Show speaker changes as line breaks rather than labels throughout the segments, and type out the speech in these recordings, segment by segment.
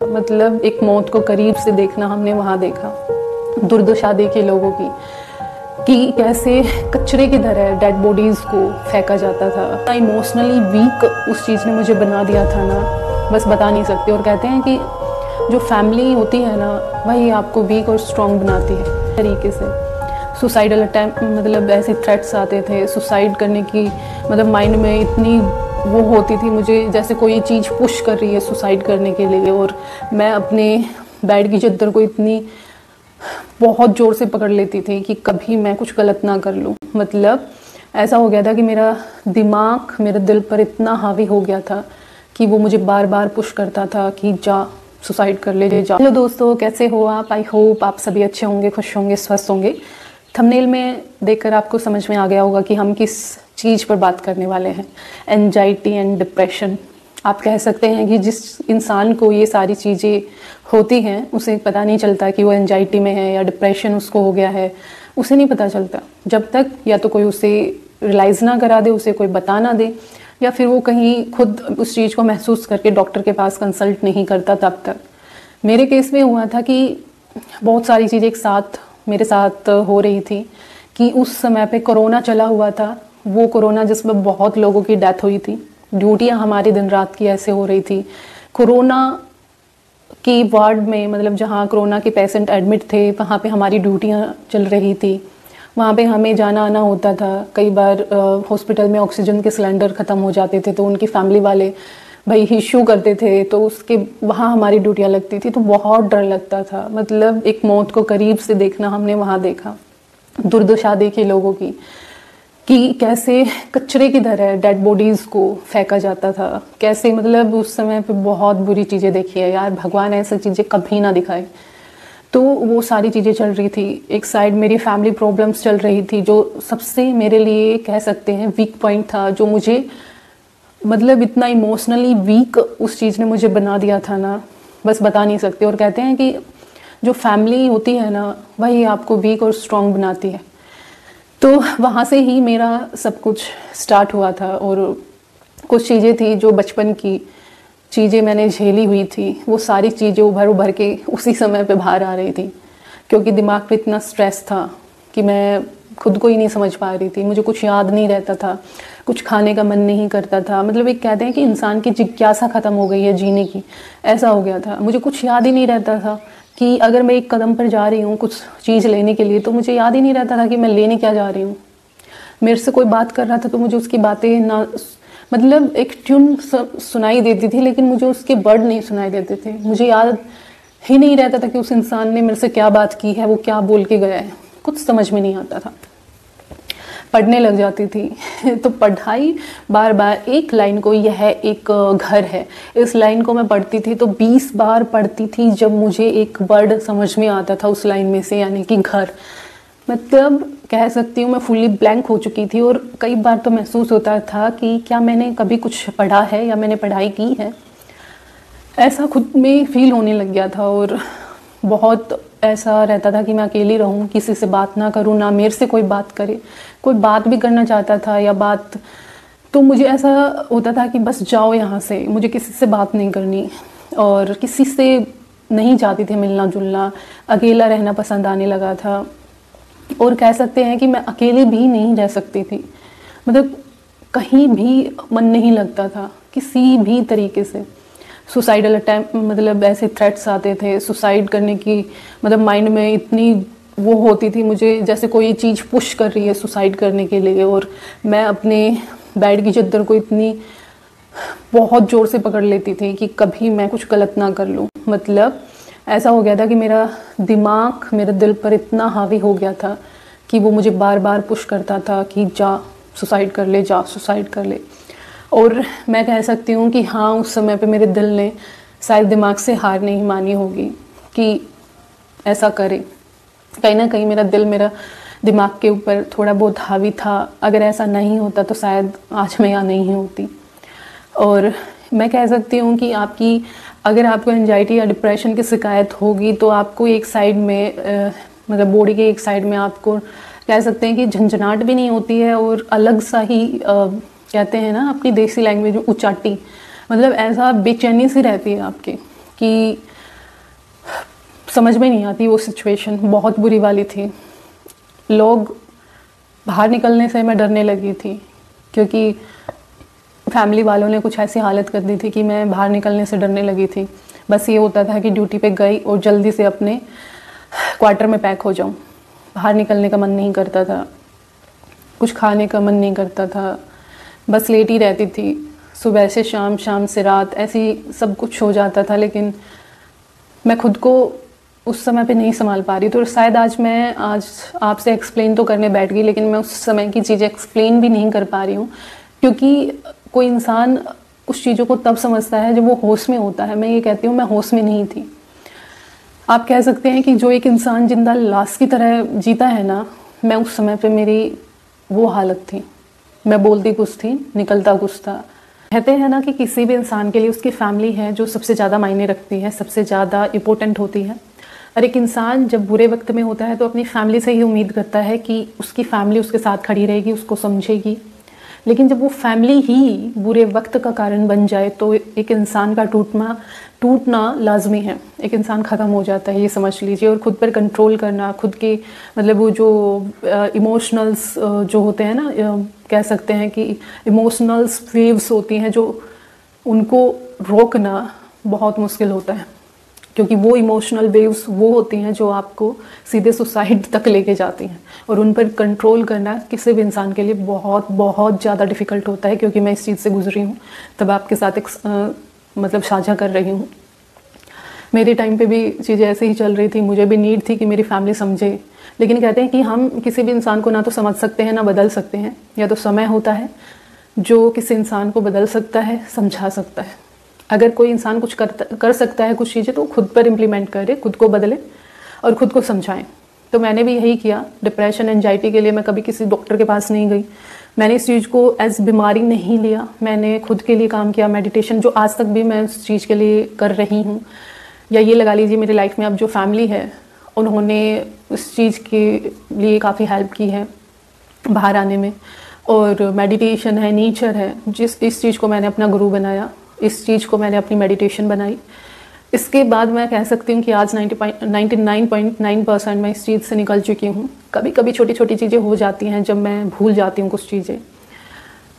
मतलब एक मौत को करीब से देखना हमने वहाँ देखा, दुर्दशा देखी लोगों की कि कैसे कचरे की तरह डेड बॉडीज़ को फेंका जाता था। इमोशनली वीक उस चीज़ ने मुझे बना दिया था ना, बस बता नहीं सकते। और कहते हैं कि जो फैमिली होती है ना, वही आपको वीक और स्ट्रॉन्ग बनाती है। तरीके से सुसाइडल अटैम्प्ट, मतलब ऐसे थ्रेट्स आते थे सुसाइड करने की, मतलब माइंड में इतनी वो होती थी मुझे जैसे कोई चीज़ पुश कर रही है सुसाइड करने के लिए। और मैं अपने बेड की चादर को इतनी बहुत ज़ोर से पकड़ लेती थी कि कभी मैं कुछ गलत ना कर लूँ। मतलब ऐसा हो गया था कि मेरा दिमाग मेरे दिल पर इतना हावी हो गया था कि वो मुझे बार बार पुश करता था कि जा सुसाइड कर ले जा। हेलो दोस्तों, कैसे हो आप? आई होप आप सभी अच्छे होंगे, खुश होंगे, स्वस्थ होंगे। थंबनेल में देखकर आपको समझ में आ गया होगा कि हम किस चीज़ पर बात करने वाले हैं। Anxiety and depression. आप कह सकते हैं कि जिस इंसान को ये सारी चीज़ें होती हैं उसे पता नहीं चलता कि वो एंजाइटी में है या डिप्रेशन उसको हो गया है, उसे नहीं पता चलता जब तक या तो कोई उसे रियलाइज़ ना करा दे, उसे कोई बता ना दे, या फिर वो कहीं खुद उस चीज़ को महसूस करके डॉक्टर के पास कंसल्ट नहीं करता तब तक। मेरे केस में हुआ था कि बहुत सारी चीज़ें एक साथ मेरे साथ हो रही थी कि उस समय पे कोरोना चला हुआ था। वो कोरोना जिसमें बहुत लोगों की डेथ हुई थी, ड्यूटियां हमारी दिन रात की ऐसे हो रही थी। कोरोना की वार्ड में, मतलब जहाँ कोरोना के पेशेंट एडमिट थे, वहाँ पे हमारी ड्यूटियां चल रही थी। वहाँ पे हमें जाना आना होता था। कई बार हॉस्पिटल में ऑक्सीजन के सिलेंडर ख़त्म हो जाते थे तो उनकी फैमिली वाले भाई इशू करते थे, तो उसके वहाँ हमारी ड्यूटियाँ लगती थी। तो बहुत डर लगता था। मतलब एक मौत को करीब से देखना हमने वहाँ देखा, दुर्दशा देखी लोगों की कि कैसे कचरे की तरह डेड बॉडीज़ को फेंका जाता था। कैसे, मतलब उस समय पे बहुत बुरी चीज़ें देखी है यार, भगवान ऐसी चीज़ें कभी ना दिखाए। तो वो सारी चीज़ें चल रही थी। एक साइड मेरी फैमिली प्रॉब्लम्स चल रही थी, जो सबसे मेरे लिए कह सकते हैं वीक पॉइंट था, जो मुझे मतलब इतना इमोशनली वीक उस चीज़ ने मुझे बना दिया था ना, बस बता नहीं सकते। और कहते हैं कि जो फैमिली होती है ना, वही आपको वीक और स्ट्रॉन्ग बनाती है। तो वहाँ से ही मेरा सब कुछ स्टार्ट हुआ था। और कुछ चीज़ें थी जो बचपन की चीज़ें मैंने झेली हुई थी, वो सारी चीज़ें उभर उभर के उसी समय पे बाहर आ रही थी, क्योंकि दिमाग पे इतना स्ट्रेस था कि मैं खुद को ही नहीं समझ पा रही थी। मुझे कुछ याद नहीं रहता था, कुछ खाने का मन नहीं करता था। मतलब एक कहते हैं कि इंसान की जिज्ञासा ख़त्म हो गई है जीने की, ऐसा हो गया था। मुझे कुछ याद ही नहीं रहता था कि अगर मैं एक कदम पर जा रही हूँ कुछ चीज़ लेने के लिए, तो मुझे याद ही नहीं रहता था कि मैं लेने क्या जा रही हूँ। मेरे से कोई बात कर रहा था तो मुझे उसकी बातें ना, मतलब एक ट्यून सुनाई देती थी लेकिन मुझे उसके वर्ड नहीं सुनाई देते थे। मुझे याद ही नहीं रहता था कि उस इंसान ने मेरे से क्या बात की है, वो क्या बोल के गया है, कुछ समझ में नहीं आता था। पढ़ने लग जाती थी तो पढ़ाई बार बार एक लाइन को, यह एक घर है, इस लाइन को मैं पढ़ती थी तो 20 बार पढ़ती थी जब मुझे एक वर्ड समझ में आता था उस लाइन में से, यानी कि घर। मतलब कह सकती हूँ मैं फुल्ली ब्लैंक हो चुकी थी। और कई बार तो महसूस होता था कि क्या मैंने कभी कुछ पढ़ा है या मैंने पढ़ाई की है, ऐसा खुद में फील होने लग गया था। और बहुत ऐसा रहता था कि मैं अकेली रहूं, किसी से बात ना करूं, ना मेरे से कोई बात करे। कोई बात भी करना चाहता था या बात, तो मुझे ऐसा होता था कि बस जाओ यहाँ से, मुझे किसी से बात नहीं करनी। और किसी से नहीं चाहती थी मिलना जुलना, अकेला रहना पसंद आने लगा था। और कह सकते हैं कि मैं अकेली भी नहीं रह सकती थी। मतलब कहीं भी मन नहीं लगता था किसी भी तरीके से। सुसाइडल अटैम्प्ट, मतलब ऐसे थ्रेट्स आते थे सुसाइड करने की, मतलब माइंड में इतनी वो होती थी मुझे जैसे कोई चीज़ पुश कर रही है सुसाइड करने के लिए। और मैं अपने बेड की चादर को इतनी बहुत ज़ोर से पकड़ लेती थी कि कभी मैं कुछ गलत ना कर लूँ। मतलब ऐसा हो गया था कि मेरा दिमाग मेरे दिल पर इतना हावी हो गया था कि वो मुझे बार बार पुश करता था कि जा सुसाइड कर ले, जा सुसाइड कर ले। और मैं कह सकती हूँ कि हाँ, उस समय पे मेरे दिल ने शायद दिमाग से हार नहीं मानी होगी कि ऐसा करे। कहीं ना कहीं मेरा दिल मेरा दिमाग के ऊपर थोड़ा बहुत हावी था। अगर ऐसा नहीं होता तो शायद आज मैं यहाँ नहीं होती। और मैं कह सकती हूँ कि अगर आपको एंजाइटी या डिप्रेशन की शिकायत होगी तो आपको एक साइड में मतलब बॉडी के एक साइड में आपको कह सकते हैं कि झंझनाहट भी नहीं होती है, और अलग सा ही कहते हैं ना अपनी देसी लैंग्वेज में उचाटी, मतलब ऐसा बेचैनी सी रहती है आपके कि समझ में नहीं आती, वो सिचुएशन बहुत बुरी वाली थी। लोग बाहर निकलने से मैं डरने लगी थी, क्योंकि फैमिली वालों ने कुछ ऐसी हालत कर दी थी कि मैं बाहर निकलने से डरने लगी थी। बस ये होता था कि ड्यूटी पे गई और जल्दी से अपने क्वार्टर में पैक हो जाऊं। बाहर निकलने का मन नहीं करता था, कुछ खाने का मन नहीं करता था, बस लेट ही रहती थी। सुबह से शाम, शाम से रात, ऐसी सब कुछ हो जाता था। लेकिन मैं खुद को उस समय पे नहीं संभाल पा रही। तो शायद आज आपसे एक्सप्लेन तो करने बैठ गई, लेकिन मैं उस समय की चीज़ें एक्सप्लेन भी नहीं कर पा रही हूँ, क्योंकि कोई इंसान उस चीज़ों को तब समझता है जब वो होश में होता है। मैं ये कहती हूँ, मैं होश में नहीं थी। आप कह सकते हैं कि जो एक इंसान जिंदा लाश की तरह जीता है ना, मैं उस समय पे मेरी वो हालत थी। मैं बोलती कुछ थी, निकलता कुछ था। कहते हैं ना कि किसी भी इंसान के लिए उसकी फैमिली है जो सबसे ज़्यादा मायने रखती है, सबसे ज़्यादा इम्पोर्टेंट होती है। और एक इंसान जब बुरे वक्त में होता है तो अपनी फैमिली से ही उम्मीद करता है कि उसकी फैमिली उसके साथ खड़ी रहेगी, उसको समझेगी। लेकिन जब वो फैमिली ही बुरे वक्त का कारण बन जाए तो एक इंसान का टूटना लाजमी है। एक इंसान ख़त्म हो जाता है, ये समझ लीजिए। और ख़ुद पर कंट्रोल करना, खुद के मतलब वो जो इमोशनल्स जो होते हैं ना, कह सकते हैं कि इमोशनल्स वेव्स होती हैं, जो उनको रोकना बहुत मुश्किल होता है, क्योंकि वो इमोशनल वेव्स वो होती हैं जो आपको सीधे सुसाइड तक लेके जाती हैं। और उन पर कंट्रोल करना किसी भी इंसान के लिए बहुत बहुत ज़्यादा डिफ़िकल्ट होता है, क्योंकि मैं इस चीज़ से गुजरी हूँ, तब आपके साथ एक मतलब साझा कर रही हूँ। मेरे टाइम पे भी चीज़ें ऐसे ही चल रही थी। मुझे भी नीड थी कि मेरी फैमिली समझे, लेकिन कहते हैं कि हम किसी भी इंसान को ना तो समझ सकते हैं ना बदल सकते हैं। या तो समय होता है जो किसी इंसान को बदल सकता है, समझा सकता है। अगर कोई इंसान कुछ कर सकता है कुछ चीज़ें, तो खुद पर इम्प्लीमेंट करे, खुद को बदले और खुद को समझाएं। तो मैंने भी यही किया। डिप्रेशन, एंजाइटी के लिए मैं कभी किसी डॉक्टर के पास नहीं गई। मैंने इस चीज़ को एज बीमारी नहीं लिया। मैंने खुद के लिए काम किया, मेडिटेशन, जो आज तक भी मैं उस चीज़ के लिए कर रही हूँ। या ये लगा लीजिए, मेरी लाइफ में अब जो फैमिली है उन्होंने उस चीज़ के लिए काफ़ी हेल्प की है बाहर आने में। और मेडिटेशन है, नेचर है, इस चीज़ को मैंने अपना गुरु बनाया, इस चीज़ को मैंने अपनी मेडिटेशन बनाई। इसके बाद मैं कह सकती हूँ कि आज 99.9% मैं इस चीज़ से निकल चुकी हूँ। कभी कभी छोटी छोटी चीज़ें हो जाती हैं जब मैं भूल जाती हूँ कुछ चीज़ें।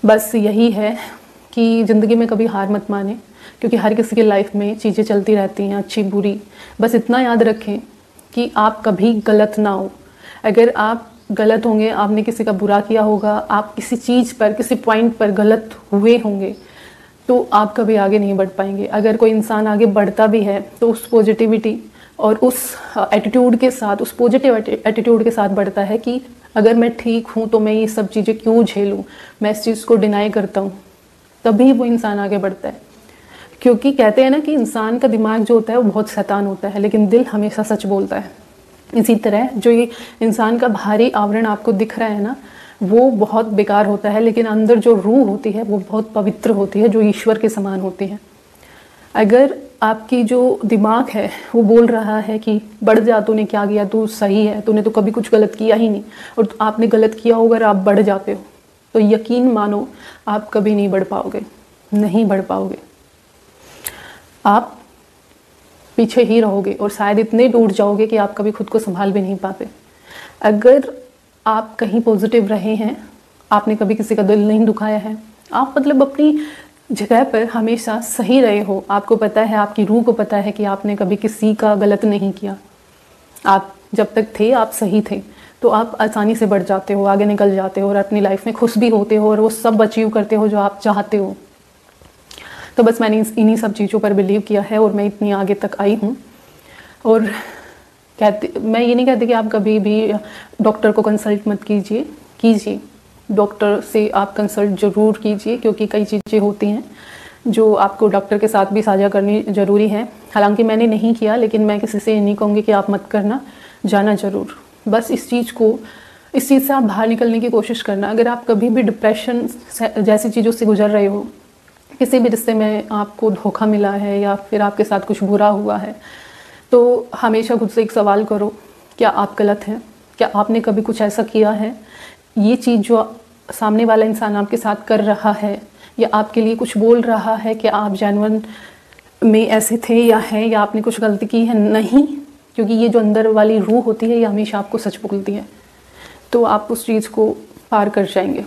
बस यही है कि ज़िंदगी में कभी हार मत माने, क्योंकि हर किसी की लाइफ में चीज़ें चलती रहती हैं, अच्छी बुरी। बस इतना याद रखें कि आप कभी गलत ना हो। अगर आप गलत होंगे, आपने किसी का बुरा किया होगा, आप किसी चीज़ पर, किसी पॉइंट पर गलत हुए होंगे, तो आप कभी आगे नहीं बढ़ पाएंगे। अगर कोई इंसान आगे बढ़ता भी है तो उस पॉजिटिविटी और उस एटीट्यूड के साथ, उस पॉजिटिव एटीट्यूड के साथ बढ़ता है कि अगर मैं ठीक हूँ तो मैं ये सब चीज़ें क्यों झेलूँ, मैं इस चीज़ को डिनाई करता हूँ, तभी वो इंसान आगे बढ़ता है। क्योंकि कहते हैं ना कि इंसान का दिमाग जो होता है वो बहुत शैतान होता है, लेकिन दिल हमेशा सच बोलता है। इसी तरह जो ये इंसान का बाहरी आवरण आपको दिख रहा है ना, वो बहुत बेकार होता है, लेकिन अंदर जो रूह होती है वो बहुत पवित्र होती है, जो ईश्वर के समान होती है। अगर आपकी जो दिमाग है वो बोल रहा है कि बढ़ जा, तूने क्या किया, तू सही है, तूने तो कभी कुछ गलत किया ही नहीं, और आपने गलत किया होगा और आप बढ़ जाते हो, तो यकीन मानो आप कभी नहीं बढ़ पाओगे, नहीं बढ़ पाओगे। आप पीछे ही रहोगे और शायद इतने टूट जाओगे कि आप कभी खुद को संभाल भी नहीं पाते। अगर आप कहीं पॉजिटिव रहे हैं, आपने कभी किसी का दिल नहीं दुखाया है, आप मतलब अपनी जगह पर हमेशा सही रहे हो, आपको पता है, आपकी रूह को पता है कि आपने कभी किसी का गलत नहीं किया, आप जब तक थे आप सही थे, तो आप आसानी से बढ़ जाते हो, आगे निकल जाते हो और अपनी लाइफ में खुश भी होते हो और वो सब अचीव करते हो जो आप चाहते हो। तो बस मैंने इन्हीं सब चीज़ों पर बिलीव किया है और मैं इतनी आगे तक आई हूँ। और मैं ये नहीं कहती कि आप कभी भी डॉक्टर को कंसल्ट मत कीजिए, डॉक्टर से आप कंसल्ट ज़रूर कीजिए, क्योंकि कई चीज़ें होती हैं जो आपको डॉक्टर के साथ भी साझा करनी ज़रूरी है। हालांकि मैंने नहीं किया, लेकिन मैं किसी से ये नहीं कहूँगी कि आप मत करना, जाना ज़रूर। बस इस चीज़ से आप बाहर निकलने की कोशिश करना। अगर आप कभी भी डिप्रेशन जैसी चीज़ों से गुजर रहे हो, किसी भी रिश्ते में आपको धोखा मिला है या फिर आपके साथ कुछ बुरा हुआ है, तो हमेशा खुद से एक सवाल करो, क्या आप गलत हैं? क्या आपने कभी कुछ ऐसा किया है? ये चीज़ जो सामने वाला इंसान आपके साथ कर रहा है या आपके लिए कुछ बोल रहा है, क्या आप जेन्युइन में ऐसे थे या है, या आपने कुछ गलती की है? नहीं, क्योंकि ये जो अंदर वाली रूह होती है ये हमेशा आपको सच बोलती है, तो आप उस चीज़ को पार कर जाएंगे।